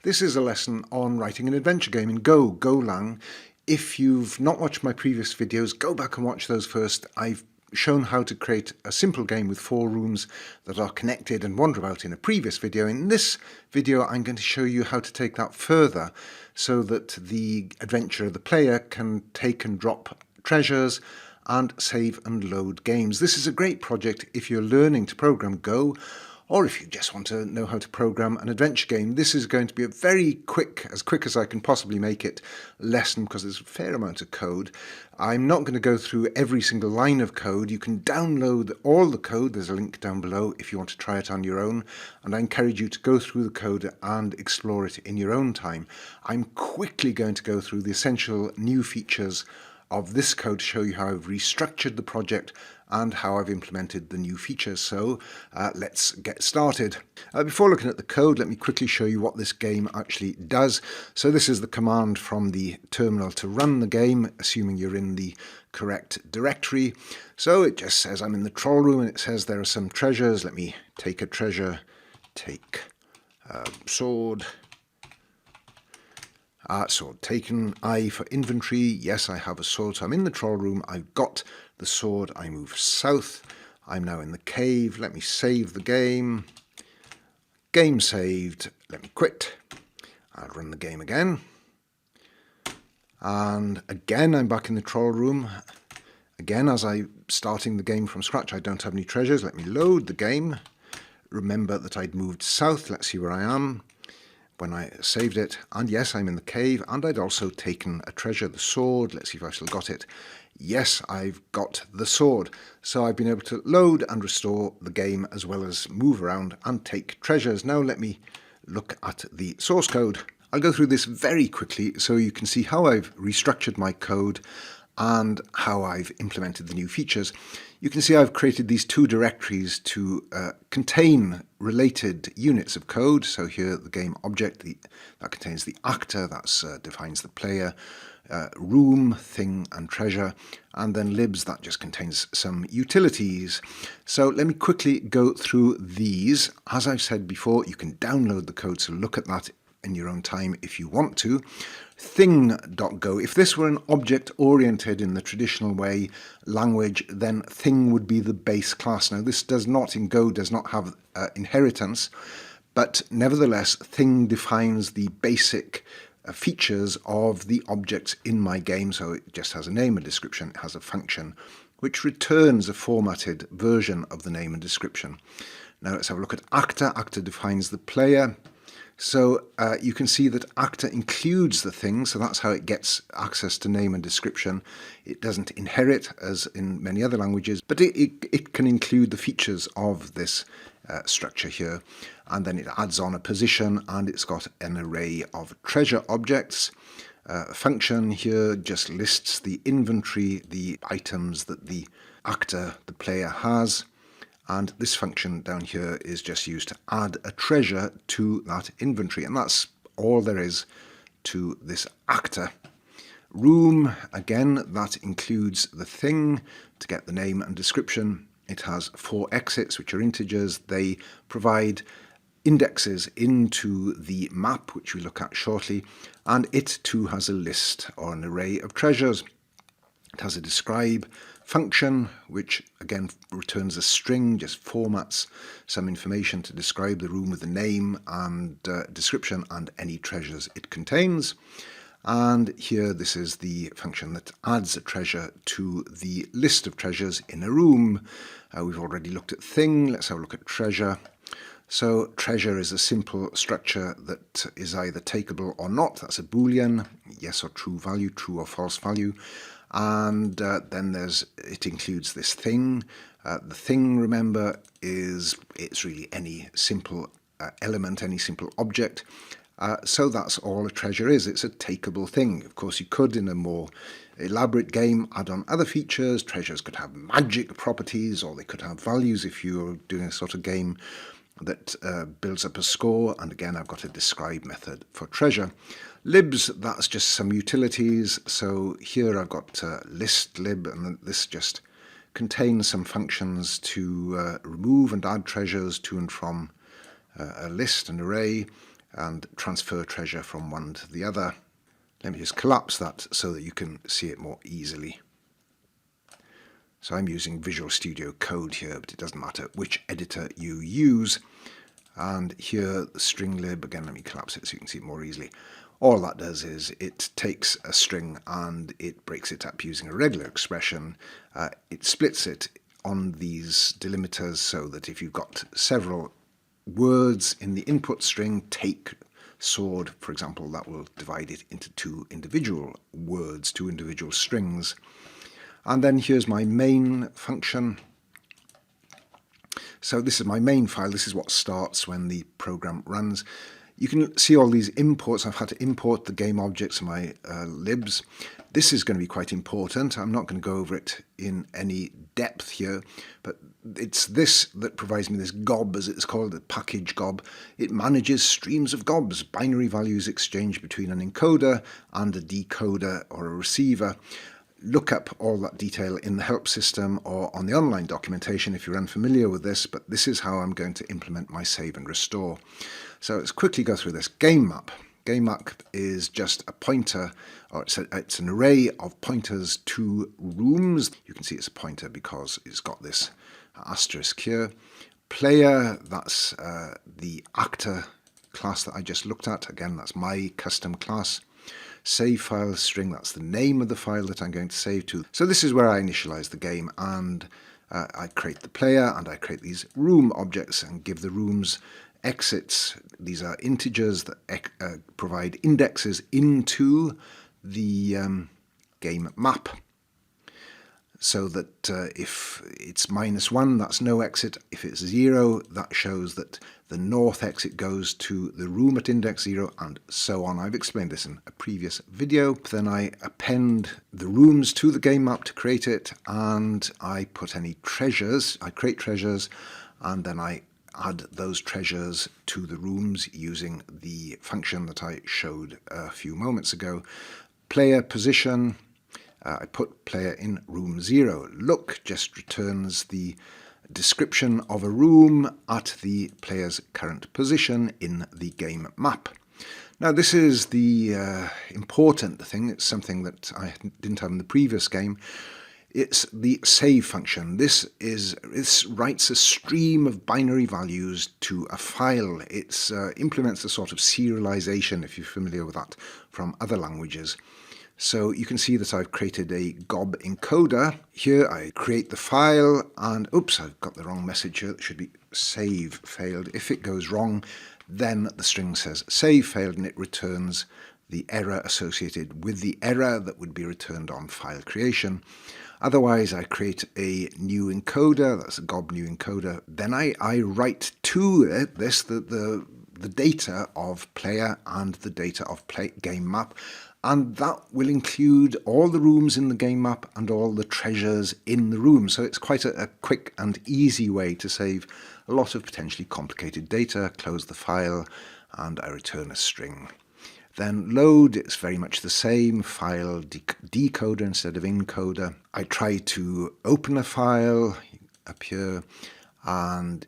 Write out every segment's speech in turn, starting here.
This is a lesson on writing an adventure game in GoLang. If you've not watched my previous videos, go back and watch those first. I've shown how to create a simple game with 4 rooms that are connected and wander about in a previous video. In this video, I'm going to show you how to take that further so that the adventurer, the player, can take and drop treasures and save and load games. This is a great project if you're learning to program Go, or if you just want to know how to program an adventure game. This is going to be a very quick, as quick as I can possibly make it, lesson because there's a fair amount of code. I'm not going to go through every single line of code. You can download all the code. There's a link down below if you want to try it on your own. And I encourage you to go through the code and explore it in your own time. I'm quickly going to go through the essential new features of this code to show you how I've restructured the project and how I've implemented the new features. So let's get started. Before looking at the code, let me quickly show you what this game actually does. So this is the command from the terminal to run the game, assuming you're in the correct directory. So it just says I'm in the troll room and it says there are some treasures. Let me take a treasure, take sword. Sword taken. I for inventory. Yes, I have a sword. So I'm in the troll room. I've got the sword. I move south. I'm now in the cave. Let me save the game. Game saved. Let me quit. I'll run the game again. And again, I'm back in the troll room. Again, as I'm starting the game from scratch, I don't have any treasures. Let me load the game. Remember that I'd moved south. Let's see where I am when I saved it. And yes, I'm in the cave, and I'd also taken a treasure, the sword. Let's see if I've still got it. Yes, I've got the sword. So I've been able to load and restore the game as well as move around and take treasures. Now let me look at the source code. I'll go through this very quickly so you can see how I've restructured my code and how I've implemented the new features. You can see I've created these 2 directories to contain related units of code. So here the game object, that contains the actor, that defines the player, room, thing and treasure, and then libs, that just contains some utilities. So let me quickly go through these. As I've said before, you can download the code, so look at that in your own time if you want to. Thing.go. If this were an object-oriented in the traditional way language, then thing would be the base class. Now this does not, in Go, does not have inheritance, but nevertheless thing defines the basic features of the objects in my game. So it just has a name and description, it has a function which returns a formatted version of the name and description. Now let's have a look at actor. Actor defines the player. So you can see that actor includes the thing, so that's how it gets access to name and description. It doesn't inherit as in many other languages, but it can include the features of this structure here. And then it adds on a position, and it's got an array of treasure objects. Function here just lists the inventory, the items that the actor, the player, has. And this function down here is just used to add a treasure to that inventory. And that's all there is to this actor. Room, again, that includes the thing to get the name and description. It has 4 exits, which are integers. They provide indexes into the map, which we look at shortly. And it too has a list or an array of treasures. It has a describe function, which again returns a string, just formats some information to describe the room with the name and description and any treasures it contains. And here this is the function that adds a treasure to the list of treasures in a room. We've already looked at thing. Let's have a look at treasure. So treasure is a simple structure that is either takeable or not. That's a boolean, yes or true value, true or false value. And then it includes this thing. The thing, remember, it's really any simple element, any simple object. So that's all a treasure is. It's a takeable thing. Of course, you could, in a more elaborate game, add on other features. Treasures could have magic properties, or they could have values if you're doing a sort of game that builds up a score. And again, I've got a describe method for treasure. Libs, that's just some utilities. So here I've got list lib, and this just contains some functions to remove and add treasures to and from a list, an array. and transfer treasure from one to the other. Let me just collapse that so that you can see it more easily. So I'm using Visual Studio Code here, but it doesn't matter which editor you use. And here the string lib, again let me collapse it so you can see it more easily. All that does is it takes a string and it breaks it up using a regular expression. It splits it on these delimiters so that if you've got several words in the input string, take, sword, for example, that will divide it into two individual words, two individual strings. And then here's my main function. So this is my main file. This is what starts when the program runs. You can see all these imports. I've had to import the game objects in my libs. This is going to be quite important. I'm not going to go over it in any depth here, but it's this that provides me this gob, as it's called, the package gob. It manages streams of gobs, binary values exchanged between an encoder and a decoder or a receiver. Look up all that detail in the help system or on the online documentation if you're unfamiliar with this, but this is how I'm going to implement my save and restore. So let's quickly go through this. Game map. Game map is just a pointer, or it's an array of pointers to rooms. You can see it's a pointer because it's got this asterisk here. Player, that's the actor class that I just looked at. Again, that's my custom class. Save file string, that's the name of the file that I'm going to save to. So this is where I initialize the game, and I create the player and I create these room objects and give the rooms exits. These are integers that provide indexes into the game map. So that if it's -1, that's no exit. If it's 0, that shows that the north exit goes to the room at index 0, and so on. I've explained this in a previous video. Then I append the rooms to the game map to create it, and I put any treasures. I create treasures, and then I add those treasures to the rooms using the function that I showed a few moments ago. Player position. I put player in room 0. Look just returns the description of a room at the player's current position in the game map. Now this is the important thing. It's something that I didn't have in the previous game. It's the save function. This writes a stream of binary values to a file. It implements a sort of serialization, if you're familiar with that from other languages. So you can see that I've created a gob encoder. Here I create the file, and oops, I've got the wrong message here. It should be save failed. If it goes wrong, then the string says save failed, and it returns the error associated with the error that would be returned on file creation. Otherwise, I create a new encoder. That's a gob new encoder. Then I write to it the data of player and the data of game map. And that will include all the rooms in the game map and all the treasures in the room. So it's quite a quick and easy way to save a lot of potentially complicated data, close the file, and I return a string. Then load, it's very much the same, file decoder instead of encoder. I try to open a file up here, and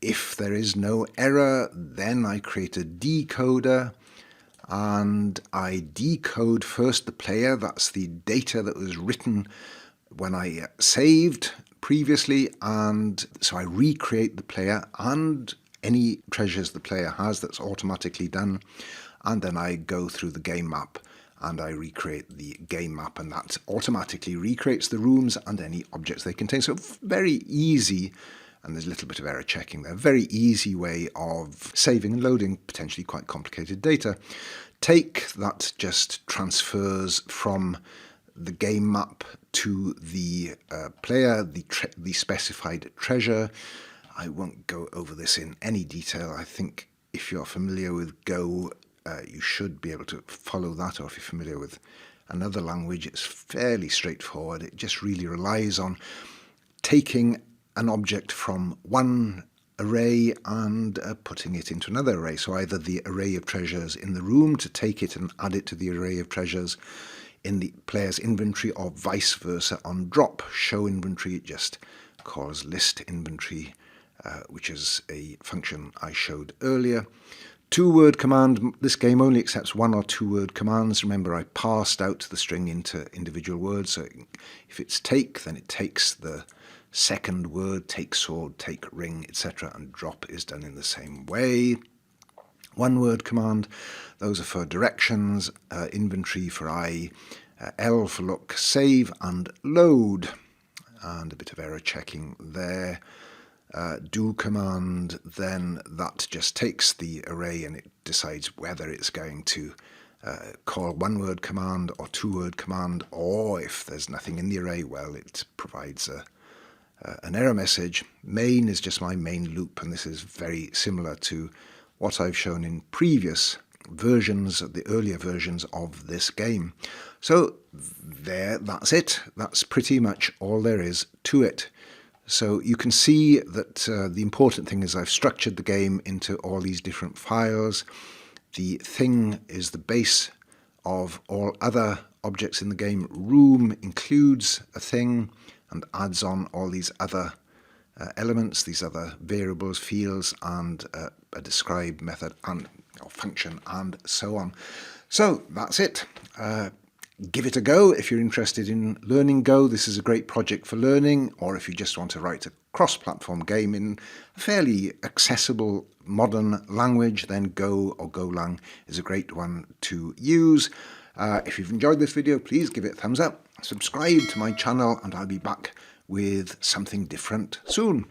if there is no error, then I create a decoder. And I decode first the player. That's the data that was written when I saved previously, and so I recreate the player and any treasures the player has. That's automatically done. And then I go through the game map and I recreate the game map, and that automatically recreates the rooms and any objects they contain. So very easy. And there's a little bit of error checking there. Very easy way of saving and loading potentially quite complicated data. Take, that just transfers from the game map to the player, the specified treasure. I won't go over this in any detail. I think if you're familiar with Go, you should be able to follow that, or if you're familiar with another language, it's fairly straightforward. It just really relies on taking an object from one array and putting it into another array. So either the array of treasures in the room to take it and add it to the array of treasures in the player's inventory, or vice versa on drop. Show inventory, it just calls list inventory, which is a function I showed earlier. Two-word command, this game only accepts one or two-word commands. Remember, I parsed out the string into individual words, so if it's take, then it takes the second word, take sword, take ring, etc., and drop is done in the same way. One-word command, those are for directions, inventory for I, L for look, save, and load. And a bit of error checking there. Do command, then that just takes the array and it decides whether it's going to call one-word command or two-word command, or if there's nothing in the array, well, it provides an error message. Main is just my main loop, and this is very similar to what I've shown in previous versions, the earlier versions of this game. So that's it. That's pretty much all there is to it. So you can see that the important thing is I've structured the game into all these different files. The thing is the base of all other objects in the game. Room includes a thing and adds on all these other elements, these other variables, fields, and a describe method and or function, and so on. So that's it. Give it a go if you're interested in learning Go. This is a great project for learning, or if you just want to write a cross-platform game in a fairly accessible modern language, then Go or GoLang is a great one to use. If you've enjoyed this video, please give it a thumbs up, subscribe to my channel, and I'll be back with something different soon.